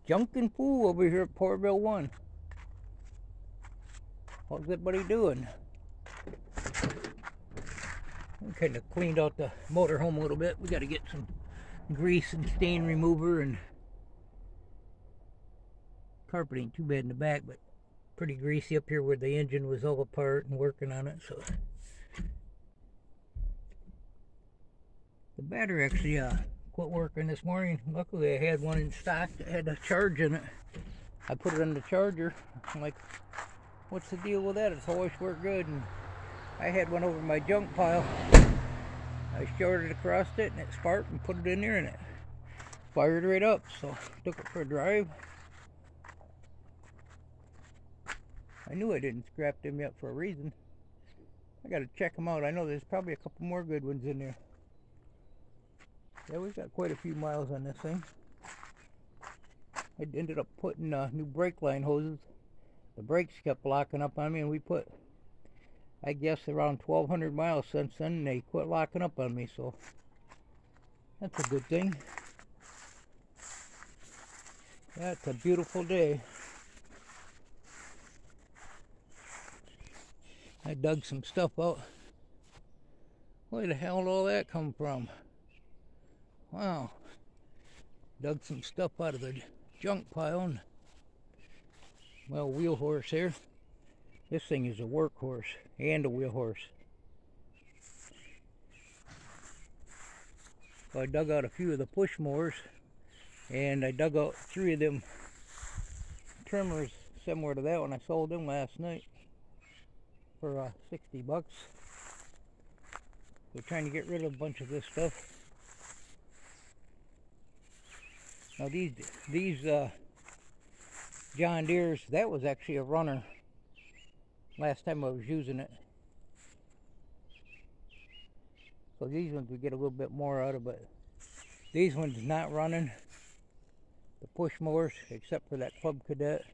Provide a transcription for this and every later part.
Junkin' Pool over here at Porterville 1. How's everybody doing? I kind of cleaned out the motorhome a little bit. We got to get some grease and stain remover and carpet ain't too bad in the back, but pretty greasy up here where the engine was all apart and working on it. So the battery actually quit working this morning. Luckily I had one in stock that had a charge in it. I put it on the charger. I'm like, what's the deal with that? It's always worked good. And I had one over my junk pile. I shorted across it and it sparked and put it in there and it fired right up. So took it for a drive. I knew I didn't scrap them yet for a reason. I gotta check them out. I know there's probably a couple more good ones in there. Yeah, we've got quite a few miles on this thing. I ended up putting new brake line hoses. The brakes kept locking up on me, and we put, I guess, around 1,200 miles since then, and they quit locking up on me, so that's a good thing. Yeah, it's a beautiful day. I dug some stuff out. Where the hell did all that come from? Wow. Dug some stuff out of the junk pile. And, well, wheel horse here. This thing is a workhorse and a wheel horse. So I dug out a few of the push mowers, and I dug out 3 of them trimmers similar to that one. I sold them last night for 60 bucks. We're trying to get rid of a bunch of this stuff. Now these John Deere's, that was actually a runner last time I was using it. So these ones we get a little bit more out of, but these ones not running. The push mowers, except for that Club Cadet,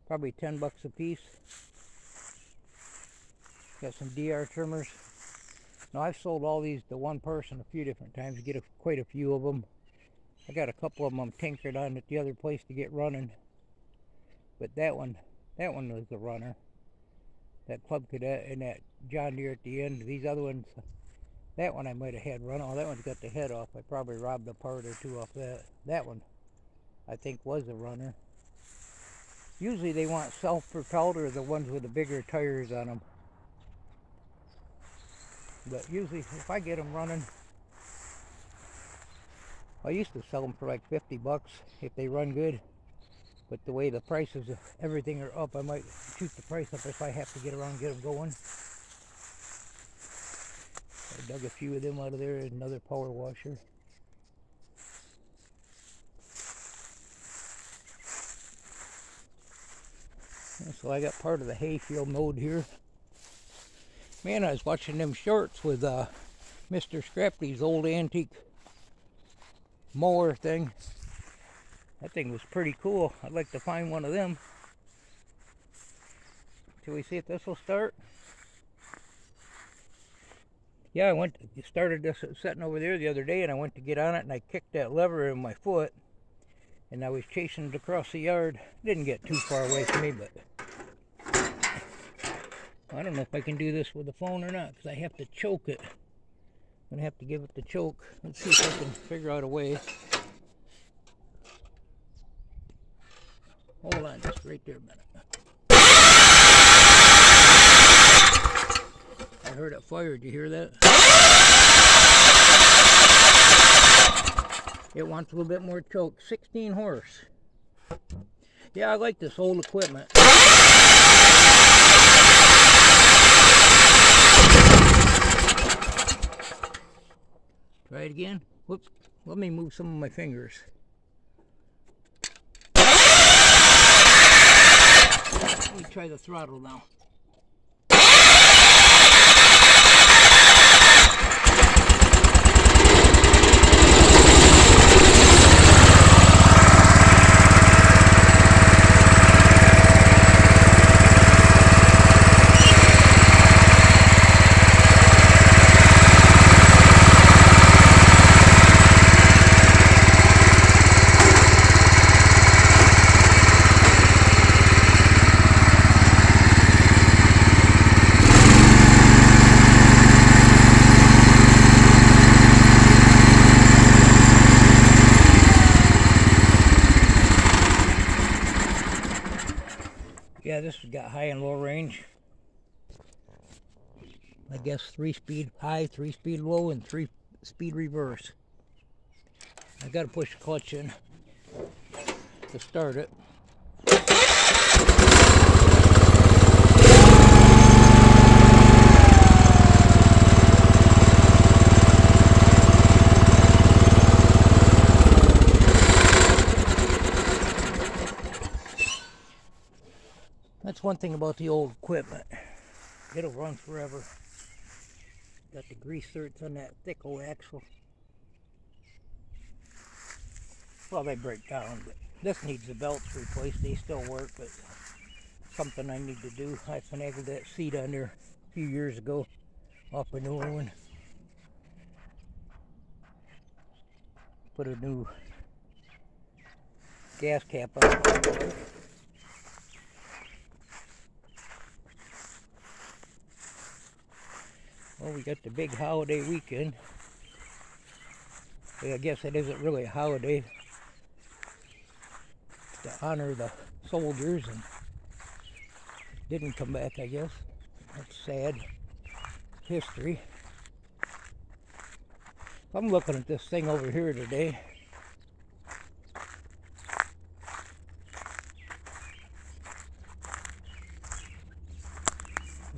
probably 10 bucks a piece. Got some DR trimmers. Now I've sold all these to one person a few different times, get quite a few of them. I got a couple of them I'm tinkered on at the other place to get running. But that one was the runner. That Club Cadet and that John Deere at the end. These other ones, that one I might have had run. Oh, that one's got the head off. I probably robbed a part or two off that. That one, I think, was a runner. Usually they want self-propelled or the ones with the bigger tires on them. But usually if I get them running, I used to sell them for like 50 bucks if they run good. But the way the prices of everything are up, I might shoot the price up if I have to get around and get them going. I dug a few of them out of there. Another power washer. And so I got part of the hayfield mowed here. Man, I was watching them shorts with Mr. Scrappy's old antique mower thing. That thing was pretty cool. I'd like to find one of them. Till we see if this will start. Yeah, I started this sitting over there the other day, and I went to get on it, and I kicked that lever in my foot, and I was chasing it across the yard. Didn't get too far away from me, but I don't know if I can do this with the phone or not, because I have to choke it. I'm going to have to give it the choke. Let's see if I can figure out a way. Hold on just right there a minute. I heard it fire. Did you hear that? It wants a little bit more choke. 16 horse. Yeah, I like this old equipment. Try it again. Whoops. Let me move some of my fingers. Let me try the throttle now. this has got high and low range. I guess 3-speed high, 3-speed low, and 3-speed reverse. I gotta push the clutch in to start it. That's one thing about the old equipment. It'll run forever. Got the grease certs on that thick old axle. Well, they break down, but this needs the belts replaced. They still work, but something I need to do. I finagled that seat on there a few years ago off a newer one. Put a new gas cap on. Well, we got the big holiday weekend. I guess it isn't really a holiday. It's to honor the soldiers and didn't come back, I guess. That's sad history. I'm looking at this thing over here today.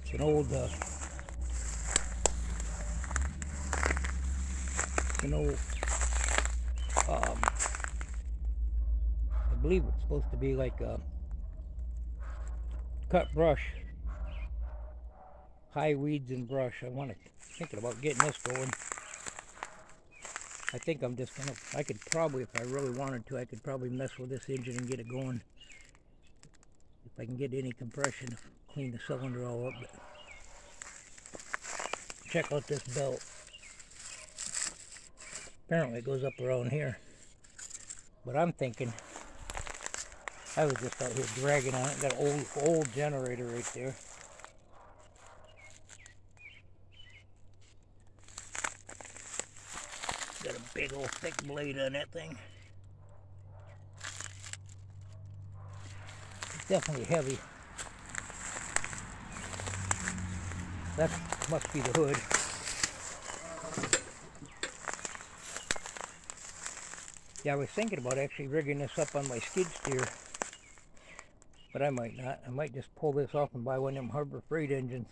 It's an old I believe it's supposed to be like a cut brush, high weeds and brush. Thinking about getting this going. I think I'm just gonna, I could probably, if I really wanted to, I could probably mess with this engine and get it going. If I can get any compression, clean the cylinder all up. But check out this belt. Apparently it goes up around here. But I'm thinking, I was just out here dragging on it. Got an old generator right there. Got a big old thick blade on that thing. It's definitely heavy. That must be the hood. Yeah, I was thinking about actually rigging this up on my skid steer, but I might not. I might just pull this off and buy one of them Harbor Freight engines.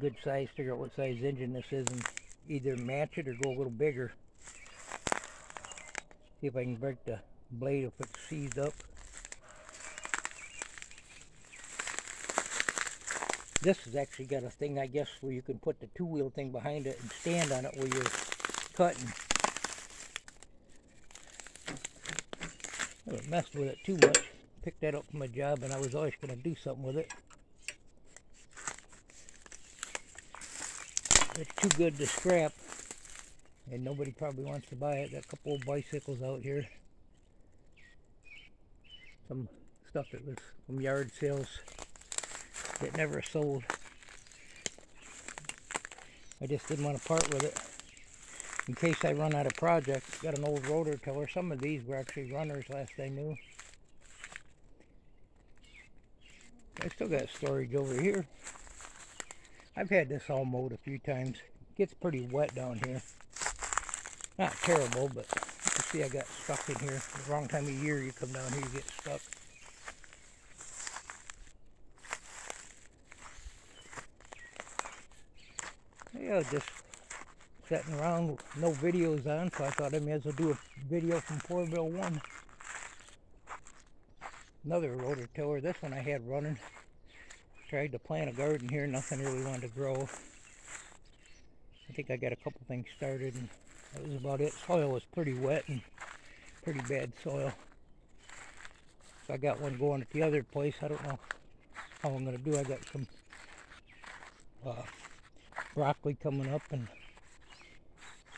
Good size, figure out what size engine this is and either match it or go a little bigger. See if I can break the blade if it's seized up. This has actually got a thing, I guess, where you can put the two-wheel thing behind it and stand on it while you're cutting. I haven't messed with it too much. Picked that up from my job and I was always going to do something with it. It's too good to scrap. And nobody probably wants to buy it. Got a couple old bicycles out here. Some stuff that was from yard sales that never sold. I just didn't want to part with it in case I run out of projects. Got an old rotor tiller. Some of these were actually runners last I knew. I still got storage over here. I've had this all mowed a few times. It gets pretty wet down here. Not terrible, but you can see I got stuck in here. The wrong time of year you come down here, you get stuck. Yeah, just sitting around with no videos on, so I thought I may as well do a video from Floorville 1. Another rotor tiller. This one I had running. Tried to plant a garden here, nothing really wanted to grow. I think I got a couple things started and that was about it. Soil was pretty wet and pretty bad soil. So I got one going at the other place. I don't know how I'm going to do. I got some broccoli coming up and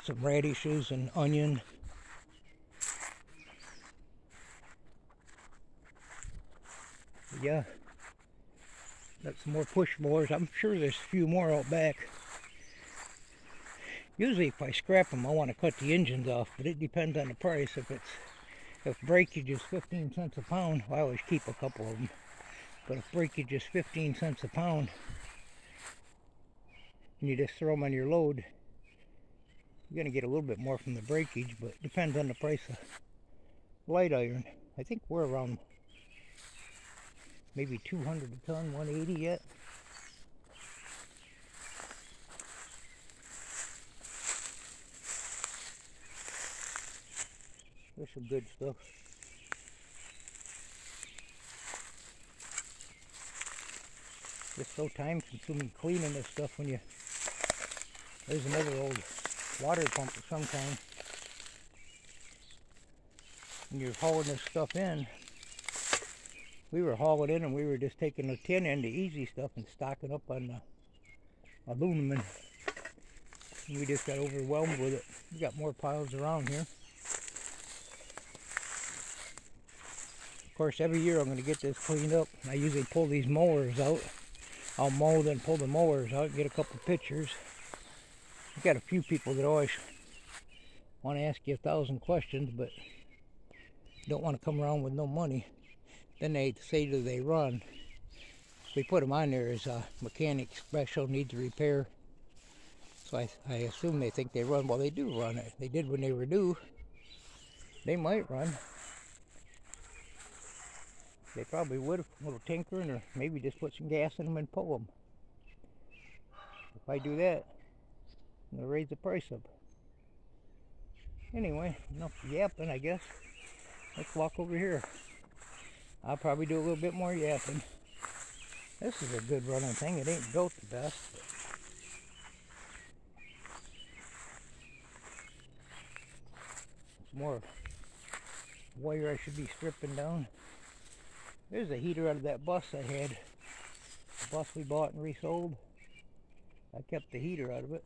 some radishes and onion. But yeah, got some more push mowers. I'm sure there's a few more out back. Usually if I scrap them I want to cut the engines off, but it depends on the price. If breakage is 15 cents a pound, I always keep a couple of them. But if breakage is 15 cents a pound, and you just throw them on your load, you're going to get a little bit more from the breakage, but it depends on the price of light iron. I think we're around maybe 200 a ton, 180 yet. There's some good stuff. It's so time consuming cleaning this stuff when you... There's another old water pump of some kind. When you're hauling this stuff in, we were hauling in and we were just taking the tin end, the easy stuff, and stocking up on the aluminum. And we just got overwhelmed with it. We got more piles around here. Of course, every year I'm going to get this cleaned up. I usually pull these mowers out. I'll mow, then pull the mowers out and get a couple pictures. I've got a few people that always want to ask you 1,000 questions, but don't want to come around with no money. Then they say do they run. We put them on there as a mechanic special, needs repair. So I assume they think they run. Well, they do run it. They did when they were new. They might run. They probably would a little tinkering, or maybe just put some gas in them and pull them. If I do that, I'm going to raise the price up. Anyway, enough yapping, I guess. Let's walk over here. I'll probably do a little bit more yapping. This is a good running thing. It ain't built the best. It's more wire I should be stripping down. There's a heater out of that bus I had. The bus we bought and resold. I kept the heater out of it.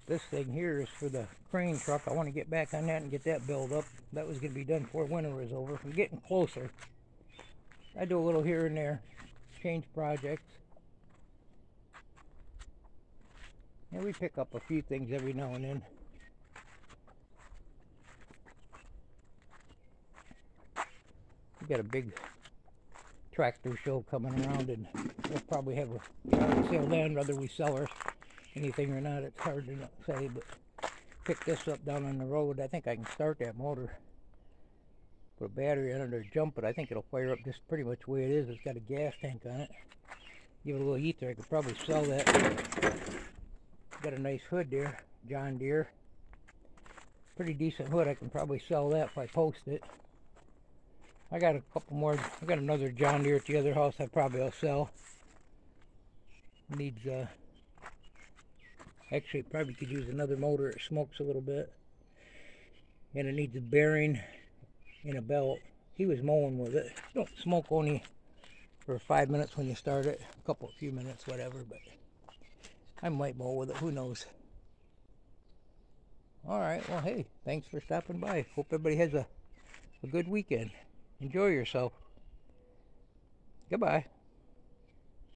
This thing here is for the crane truck. I want to get back on that and get that built up. That was going to be done before winter was over. I'm getting closer. I do a little here and there. Change projects. And we pick up a few things every now and then. We got a big tractor show coming around, and we'll probably have a yard sale then, whether we sell or anything or not. It's hard to say, but pick this up down on the road. I think I can start that motor, put a battery on it or jump it. I think it'll fire up just pretty much the way it is. It's got a gas tank on it. Give it a little heat there. I could probably sell that. Got a nice hood there, John Deere. Pretty decent hood. I can probably sell that if I post it. I got a couple more. I got another John Deere at the other house I probably will sell. Needs actually probably could use another motor. It smokes a little bit, and it needs a bearing and a belt. He was mowing with it. Don't smoke only for 5 minutes when you start it, a few minutes, whatever. But I might mow with it. Who knows? All right. Well, hey, thanks for stopping by. Hope everybody has a good weekend. Enjoy yourself. Goodbye.